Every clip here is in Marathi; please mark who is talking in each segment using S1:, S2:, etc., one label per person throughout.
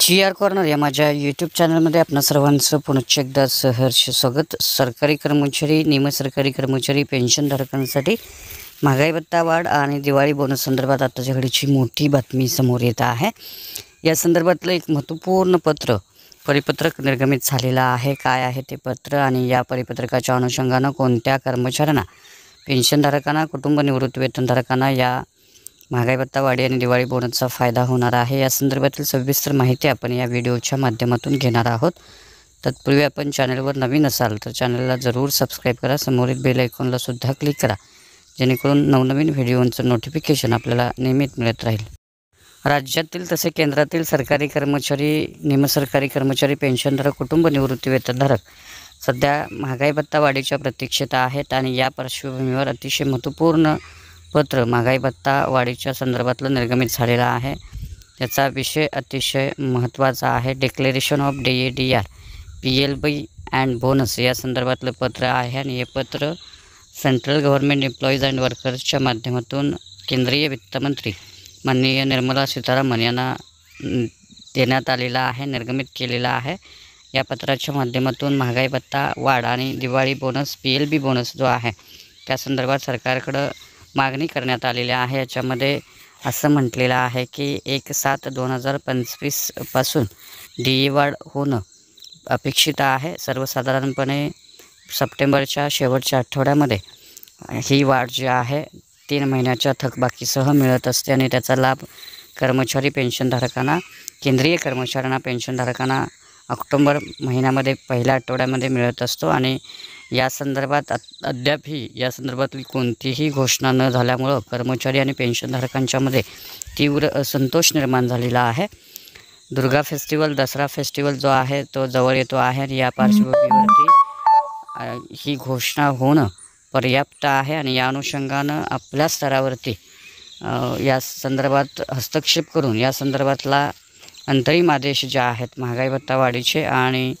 S1: GR कॉर्नर या माझ्या यूट्यूब चॅनलमध्ये आपणा सर्वांचं पुनश्च एकदा सहर्ष स्वागत। सरकारी कर्मचारी, निमसरकारी कर्मचारी, पेन्शनधारकांसाठी महागाई भत्ता वाढ आणि दिवाळी बोनस संदर्भात आताच्या घडीची मोठी बातमी समोर येत आहे। या संदर्भातलं एक महत्त्वपूर्ण परिपत्रक निर्गमित झालेलं आहे। काय आहे ते पत्र आणि या परिपत्रकाच्या अनुषंगाने कोणत्या कर्मचाऱ्यांना, पेन्शनधारकांना, कुटुंब निवृत्ती वेतनधारकांना या महागाई भत्ता वाढी आणि दिवाळी बोनसचा फायदा होणार आहे, या संदर्भातील सविस्तर माहिती आपण या व्हिडिओच्या माध्यमातून घेणार आहोत। तत्पूर्वी आपण चॅनलवर नवीन असाल तर चॅनलला जरूर सबस्क्राइब करा, समोरील बेल आयकॉनला सुद्धा क्लिक करा, जेणेकरून नवनवीन व्हिडिओंचं नोटिफिकेशन आपल्याला नेहमीच मिळत राहील। राज्यातील तसे केंद्रातील सरकारी कर्मचारी, निमसरकारी कर्मचारी, पेन्शनधारक, कुटुंब निवृत्ती वेतनधारक सध्या महागाई भत्ता वाढीच्या प्रतीक्षेत आहेत आणि या पार्श्वभूमीवर अतिशय महत्त्वपूर्ण पत्र महागाई भत्ता वाढीच्या संदर्भातलं निर्गमित झालेलं आहे। त्याचा विषय अतिशय महत्त्वाचा आहे। Declaration of DAR PLB and bonus या संदर्भातलं पत्र आहे आणि हे पत्र सेंट्रल गव्हर्नमेंट एम्प्लॉईज अँड वर्कर्सच्या माध्यमातून केंद्रीय वित्तमंत्री माननीय निर्मला सीतारामन यांना देण्यात आलेला आहे, निर्गमित केलेला आहे। या पत्राच्या माध्यमातून महागाई भत्ता वाढ आणि दिवाळी बोनस PLB बोनस जो आहे त्या संदर्भात सरकारकडे मागणी करण्यात आलेली आहे। याच्यामध्ये असं म्हटलेलं आहे की 1/7/2025 पासून DA वाढ होणं अपेक्षित आहे। सर्वसाधारणपणे सप्टेंबरच्या शेवटच्या आठवड्यामध्ये ही वाढ जी आहे 3 महिन्याच्या थकबाकीसह मिळत असते आणि त्याचा लाभ कर्मचारी, पेन्शनधारकांना, केंद्रीय कर्मचाऱ्यांना, पेन्शनधारकांना ऑक्टोबर महिन्यामध्ये पहिल्या आठवड्यामध्ये मिळत असतो आणि या संदर्भात अद्यापही या संदर्भातली कोणतीही घोषणा न झाल्यामुळं कर्मचारी आणि पेन्शनधारकांच्यामध्ये तीव्र असंतोष निर्माण झालेला आहे। दुर्गा फेस्टिवल, दसरा फेस्टिवल जो आहे तो जवळ येतो आहे आणि या पार्श्वभूमीवरती ही घोषणा होणं पर्याप्त आहे आणि या अनुषंगानं आपल्या स्तरावरती या संदर्भात हस्तक्षेप करून या संदर्भातला अंतरिम आदेश जे आहेत महागाई भत्ता वाढीचे आणि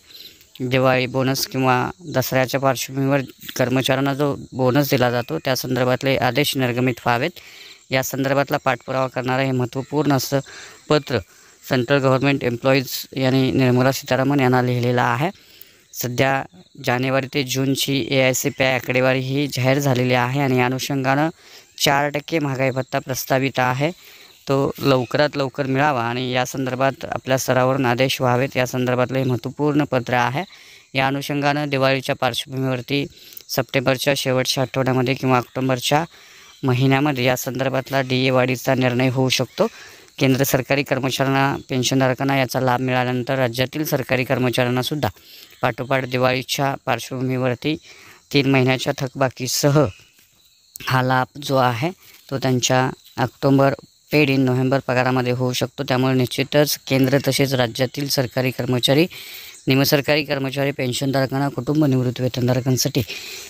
S1: दिवाळी बोनस किंवा दसऱ्याच्या पार्श्वभूमीवर कर्मचाऱ्यांना जो बोनस दिला जातो त्या संदर्भातले आदेश निर्गमित व्हावेत, या संदर्भातला पाठपुरावा करणारं हे महत्त्वपूर्ण असं पत्र सेंट्रल गव्हर्नमेंट एम्प्लॉईज यांनी निर्मला सीतारामन यांना लिहिलेलं आहे। सध्या जानेवारी ते जूनची AICPI आकडेवारी ही जाहीर झालेली आहे आणि या अनुषंगानं 4% महागाई भत्ता प्रस्तावित आहे, तो लवकरात लवकर मिळावा आणि या संदर्भात आपल्या स्तरावरून आदेश व्हावेत, या संदर्भातलं हे महत्त्वपूर्ण पत्र आहे। या अनुषंगानं दिवाळीच्या पार्श्वभूमीवरती सप्टेंबरच्या शेवटच्या आठवड्यामध्ये किंवा ऑक्टोबरच्या महिन्यामध्ये या संदर्भातला DA वाढीचा निर्णय होऊ शकतो। केंद्र सरकारी कर्मचाऱ्यांना, पेन्शनधारकांना याचा लाभ मिळाल्यानंतर राज्यातील सरकारी कर्मचाऱ्यांनासुद्धा पाठोपाठ दिवाळीच्या पार्श्वभूमीवरती 3 महिन्याच्या थकबाकीसह हा लाभ जो आहे तो त्यांच्या ऑक्टोबर पेड इन नोव्हेंबर पगारामध्ये होऊ शकतो। त्यामुळे निश्चितच केंद्र तसेच राज्यातील सरकारी कर्मचारी, निमसरकारी कर्मचारी, पेन्शनधारकांना, कुटुंब निवृत्ती वेतनधारकांसाठी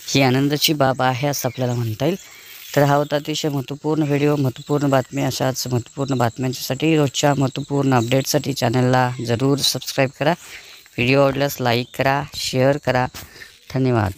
S1: ही आनंदाची बाब आहे असं आपल्याला म्हणता येईल। तर हा होता अतिशय महत्त्वपूर्ण व्हिडिओ, महत्त्वपूर्ण बातमी। अशाच महत्त्वपूर्ण बातम्यांसाठी, रोजच्या महत्त्वपूर्ण अपडेटसाठी चॅनलला जरूर सबस्क्राईब करा। व्हिडिओ आवडल्यास लाईक करा, शेअर करा। धन्यवाद।